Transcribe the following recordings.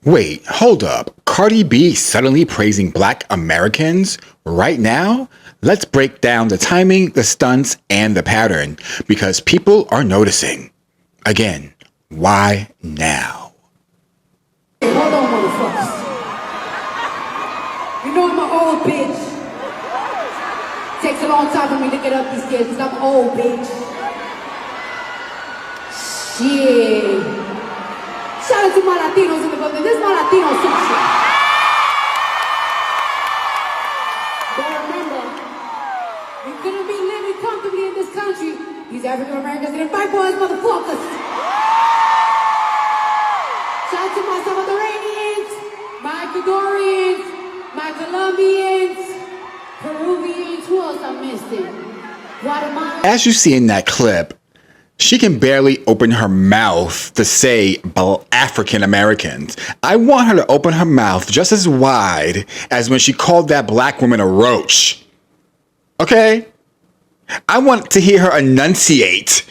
Wait, hold up. Cardi B suddenly praising Black Americans right now? Let's break down the timing, the stunts, and the pattern because people are noticing. Again, why now? Hold on, motherfuckers. You know I'm an old bitch. Takes a long time for me to get up these kids because I'm old, bitch. Shit. Shout out to my Latinos in the building. This is my Latino section. But remember, we couldn't be living comfortably in this country. These African Americans didn't fight for us, motherfuckers. Shout out to my Salvadorians, my Ecuadorians, my Colombians, Peruvians. Who else I'm missing? Guatemala. As you see in that clip, she can barely open her mouth to say African Americans. I want her to open her mouth just as wide as when she called that black woman a roach. Okay? I want to hear her enunciate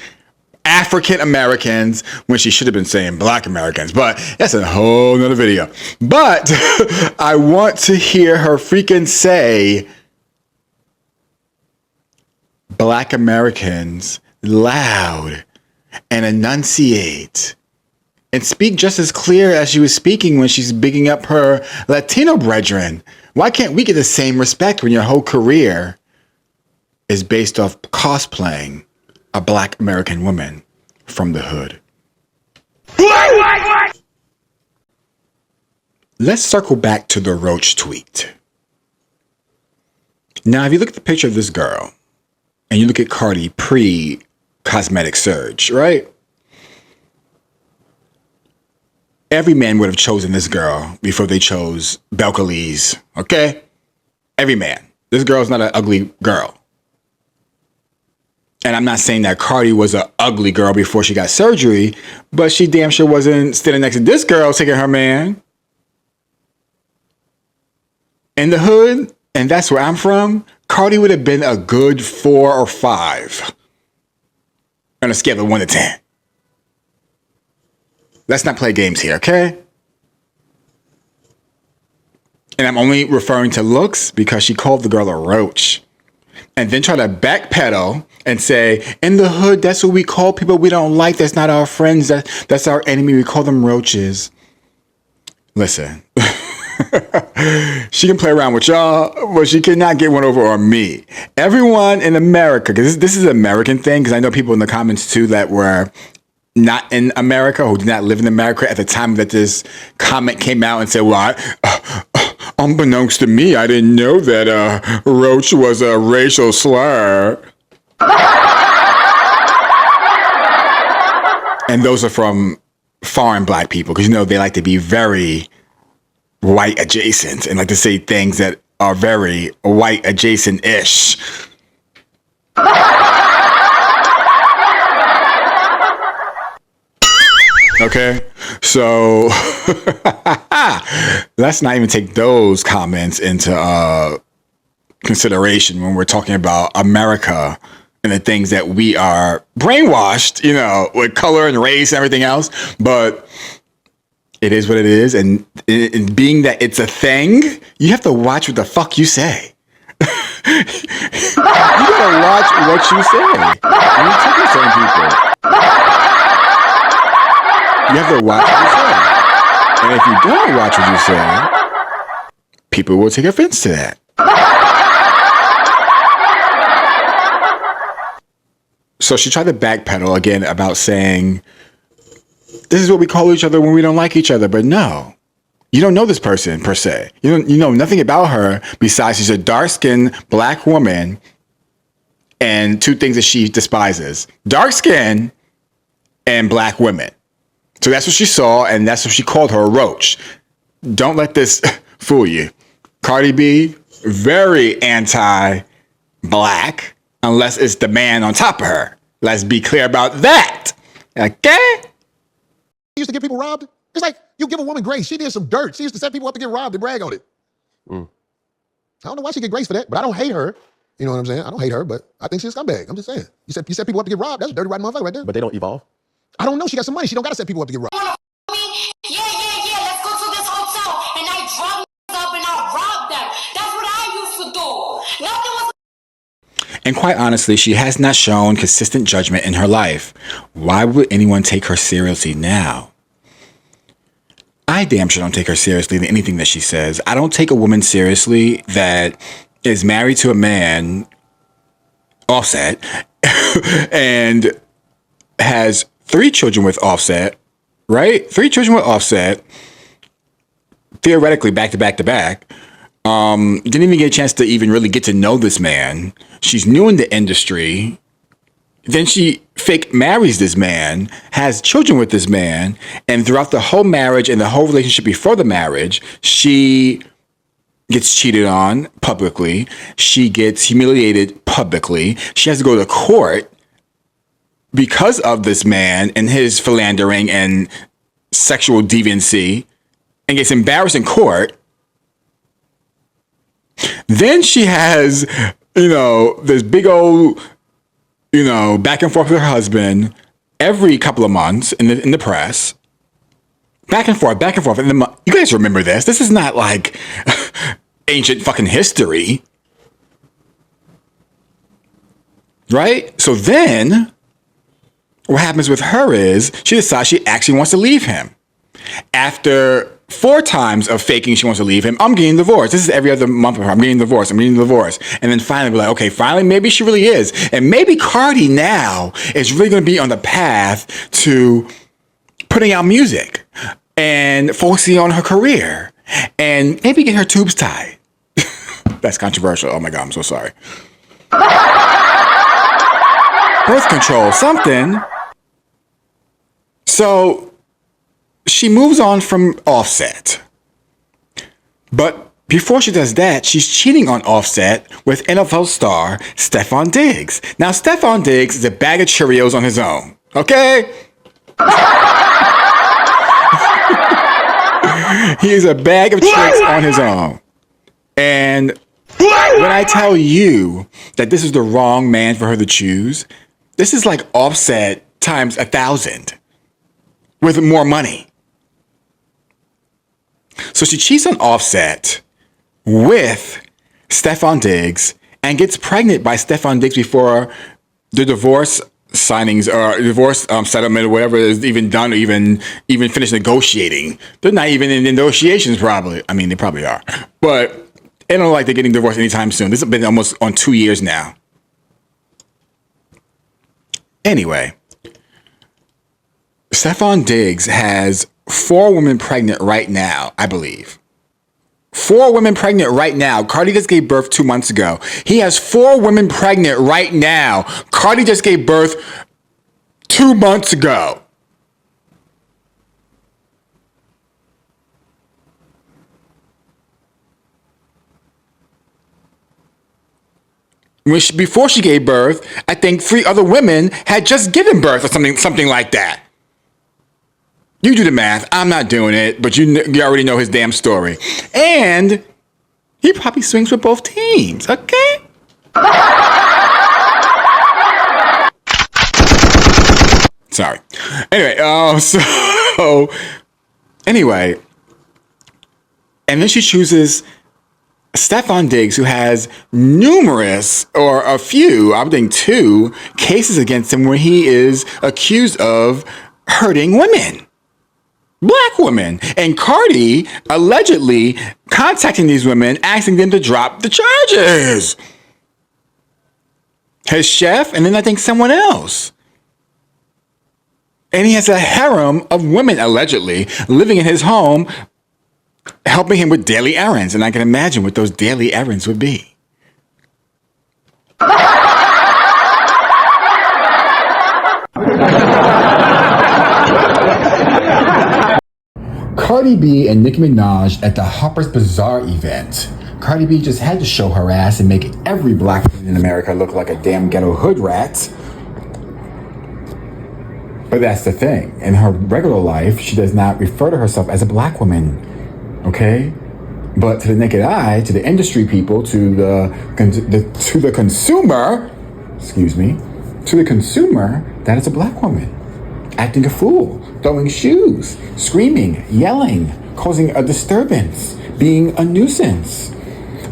African Americans when she should have been saying Black Americans, but that's a whole nother video. But I want to hear her freaking say Black Americans loud and enunciate and speak just as clear as she was speaking when she's bigging up her Latino brethren. Why can't we get the same respect when your whole career is based off cosplaying a Black American woman from the hood? Let's circle back to the roach tweet. Now, if you look at the picture of this girl and you look at Cardi pre-cosmetic surge, right? Every man would have chosen this girl before they chose Belcalis, okay? Every man. This girl's not an ugly girl. And I'm not saying that Cardi was an ugly girl before she got surgery, but she damn sure wasn't standing next to this girl taking her man. In the hood, and that's where I'm from, Cardi would have been a good 4 or 5 on a scale of 1 to 10. Let's not play games here, okay? And I'm only referring to looks because she called the girl a roach. And then try to backpedal and say, in the hood, that's what we call people we don't like. That's not our friends. That's our enemy. We call them roaches. Listen. She can play around with y'all, but she cannot get one over on me. Everyone in America, because this is an American thing, because I know people in the comments too that were not in America, who did not live in America at the time that this comment came out and said, well, unbeknownst to me, I didn't know that roach was a racial slur. And those are from foreign Black people, because, you know, they like to be very white adjacent and like to say things that are very white adjacent-ish. Okay, so let's not even take those comments into consideration when we're talking about America and the things that we are brainwashed, you know, with color and race and everything else. But it is what it is. And being that it's a thing, you have to watch what the fuck you say. You gotta watch what you say. When you're talking to certain people, you have to watch what you say. And if you don't watch what you say, people will take offense to that. So she tried to backpedal again about saying, this is what we call each other when we don't like each other. But no, you don't know this person per se. You know nothing about her besides she's a dark-skinned Black woman and 2 things that she despises: dark skin and Black women. So that's what she saw, and that's what she called her a roach. Don't let this fool you. Cardi B, very anti-Black, unless it's the man on top of her. Let's be clear about that. Okay? Used to get people robbed. It's like you give a woman grace. She did some dirt. She used to set people up to get robbed and brag on it. I don't know why she get grace for that, but I don't hate her. You know what I'm saying? I don't hate her, but I think she's a scumbag. I'm just saying. You set people up to get robbed. That's a dirty, rotten motherfucker right there. But they don't evolve. I don't know. She got some money. She don't got to set people up to get robbed. Yeah, let's go to this And quite honestly, she has not shown consistent judgment in her life. Why would anyone take her seriously now? I damn sure don't take her seriously in anything that she says. I don't take a woman seriously that is married to a man, Offset, and has 3 children with Offset, right? 3 children with Offset, theoretically back to back to back. Didn't even get a chance to even really get to know this man. She's new in the industry. Then she fake marries this man, has children with this man, and throughout the whole marriage and the whole relationship before the marriage, she gets cheated on publicly. She gets humiliated publicly. She has to go to court because of this man and his philandering and sexual deviancy, and gets embarrassed in court. Then she has, this big old, back and forth with her husband every couple of months in the press. Back and forth, back and forth. And you guys remember this. This is not like ancient fucking history. Right? So then what happens with her is she decides she actually wants to leave him. After 4 times of faking she wants to leave him, I'm getting divorced. This is every other month of her. I'm getting divorced. I'm getting divorced. And then finally we're like, okay, finally, maybe she really is. And maybe Cardi now is really going to be on the path to putting out music and focusing on her career and maybe get her tubes tied. That's controversial. Oh my God, I'm so sorry. Birth control, something. So she moves on from Offset. But before she does that, she's cheating on Offset with NFL star Stefon Diggs. Now, Stefon Diggs is a bag of Cheerios on his own. Okay? He is a bag of tricks on his own. And when I tell you that this is the wrong man for her to choose, this is like Offset times 1,000 with more money. So she cheats on Offset with Stefon Diggs and gets pregnant by Stefon Diggs before the divorce signings or divorce settlement or whatever is even done or even finished negotiating. They're not even in negotiations probably. I mean, they probably are. But it don't look like they're getting divorced anytime soon. This has been almost on 2 years now. Anyway, Stefon Diggs has 4 women pregnant right now, I believe. 4 women pregnant right now. Cardi just gave birth 2 months ago. He has 4 women pregnant right now. Cardi just gave birth 2 months ago. Before she gave birth, I think 3 other women had just given birth or something like that. You do the math. I'm not doing it, but you already know his damn story. And he probably swings with both teams, okay? Sorry. Anyway, and then she chooses Stefon Diggs, who has numerous, or a few, I would think 2, cases against him where he is accused of hurting women. Black women. And Cardi allegedly contacting these women, asking them to drop the charges. His chef, and then I think someone else. And he has a harem of women, allegedly, living in his home, helping him with daily errands. And I can imagine what those daily errands would be. Cardi B and Nicki Minaj at the Harper's Bazaar event. Cardi B just had to show her ass and make every black woman in America look like a damn ghetto hood rat. But that's the thing. In her regular life, she does not refer to herself as a black woman. Okay? But to the naked eye, to the industry people, to the consumer, that is a black woman. Acting a fool, throwing shoes, screaming, yelling, causing a disturbance, being a nuisance,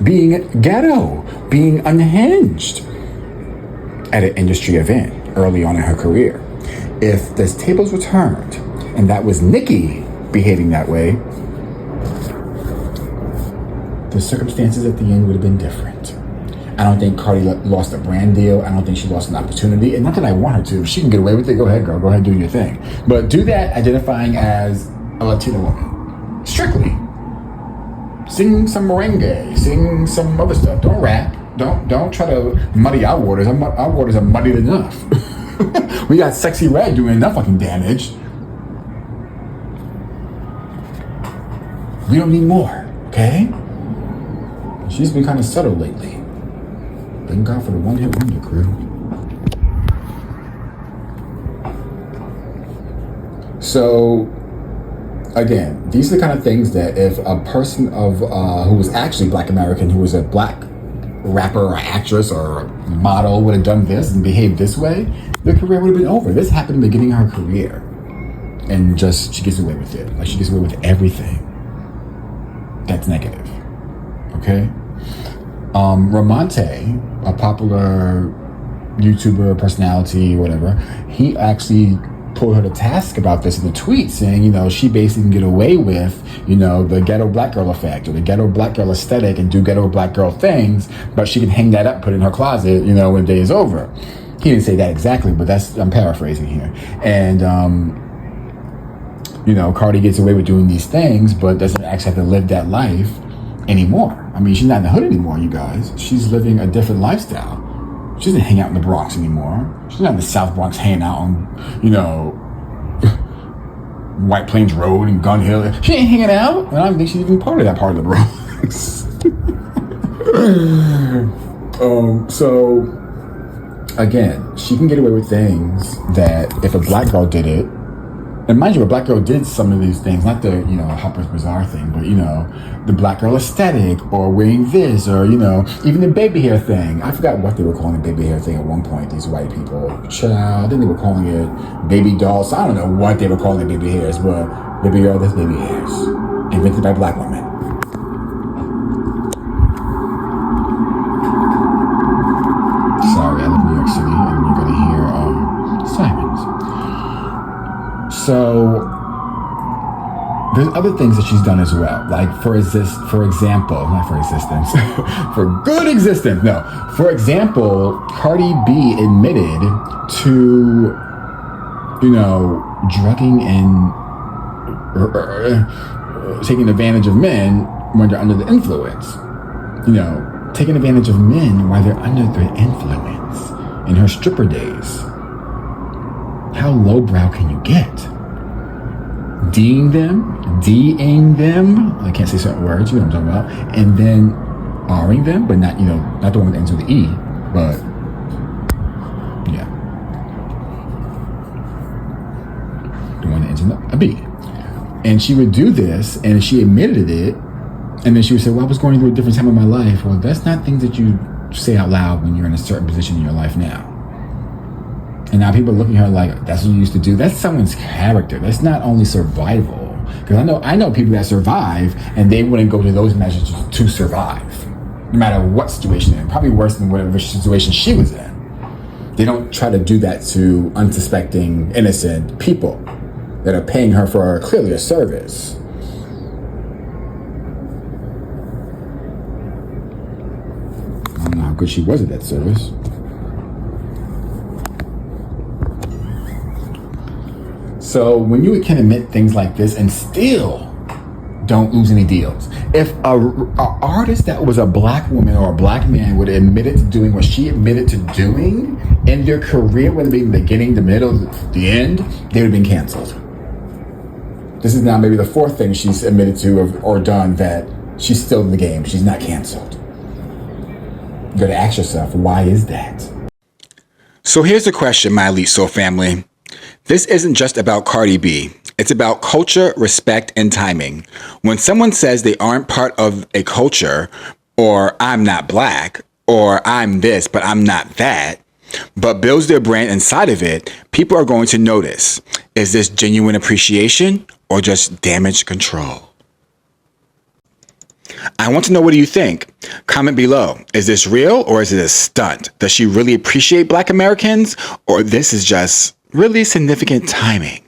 being ghetto, being unhinged. at an industry event early on in her career. If the tables were turned and that was Nicki behaving that way, the circumstances at the end would have been different. I don't think Cardi lost a brand deal. I don't think she lost an opportunity. And not that I want her to. If she can get away with it, go ahead, girl. Go ahead, do your thing. But do that identifying as a Latina woman. Strictly. Sing some merengue. Sing some other stuff. Don't rap. Don't try to muddy our waters. Our waters are muddied enough. We got Sexy Red doing enough fucking damage. We don't need more, okay? She's been kind of subtle lately. Thank God for the one-hit wonder crew. So, again, these are the kind of things that if a person of who was actually Black American, who was a Black rapper or actress or model would have done this and behaved this way, their career would have been over. This happened in the beginning of her career. And just, she gets away with it. Like, she gets away with everything that's negative. Okay? Ramonte, a popular YouTuber, personality, whatever, he actually pulled her to task about this in a tweet, saying, you know, she basically can get away with, you know, the ghetto black girl effect or the ghetto black girl aesthetic and do ghetto black girl things, but she can hang that up, put it in her closet, you know, when the day is over. He didn't say that exactly, but I'm paraphrasing here. And, you know, Cardi gets away with doing these things, but doesn't actually have to live that life anymore. I mean, she's not in the hood anymore, you guys. She's living a different lifestyle. She doesn't hang out in the Bronx anymore. She's not in the South Bronx hanging out on, you know, White Plains Road and Gun Hill. She ain't hanging out. And I don't think she's even part of that part of the Bronx. So, again, she can get away with things that if a black girl did it, and mind you, a black girl did some of these things, not the, you know, Harper's Bazaar thing, but, you know, the black girl aesthetic or wearing this or, you know, even the baby hair thing. I forgot what they were calling the baby hair thing at one point, these white people. Child, then they were calling it baby dolls. I don't know what they were calling baby hairs, but baby girl, that's baby hairs. Invented by black women. Sorry, I live in New York City and you're going to hear sirens. So there's other things that she's done as well. Like for example, not for existence, for good existence. No, for example, Cardi B admitted to, you know, drugging and taking advantage of men when they're under the influence. You know, taking advantage of men while they're under the influence in her stripper days. How lowbrow can you get? D'ing them, I can't say certain words, you know what I'm talking about, and then R-ing them, but not, you know, not the one that ends with the E, but yeah. The one that ends in a B. And she would do this, and she admitted it, and then she would say, well, I was going through a different time of my life. Well, that's not things that you say out loud when you're in a certain position in your life now. And now people are looking at her like, that's what you used to do. That's someone's character. That's not only survival. Because I know people that survive and they wouldn't go to those measures to survive. No matter what situation they're in. Probably worse than whatever situation she was in. They don't try to do that to unsuspecting, innocent people that are paying her for clearly a service. I don't know how good she was at that service. So when you can admit things like this and still don't lose any deals. If a artist that was a black woman or a black man would admit it to doing what she admitted to doing in their career, whether it be the beginning, the middle, the end, they would have been canceled. This is now maybe the fourth thing she's admitted to or done that she's still in the game. She's not canceled. You gotta ask yourself, why is that? So here's the question, my Elite Soul family. This isn't just about Cardi B. It's about culture, respect, and timing. When someone says they aren't part of a culture, or I'm not black, or I'm this, but I'm not that, but builds their brand inside of it, people are going to notice. Is this genuine appreciation or just damage control? I want to know, what do you think? Comment below. Is this real or is it a stunt? Does she really appreciate Black Americans, or this is just really significant timing?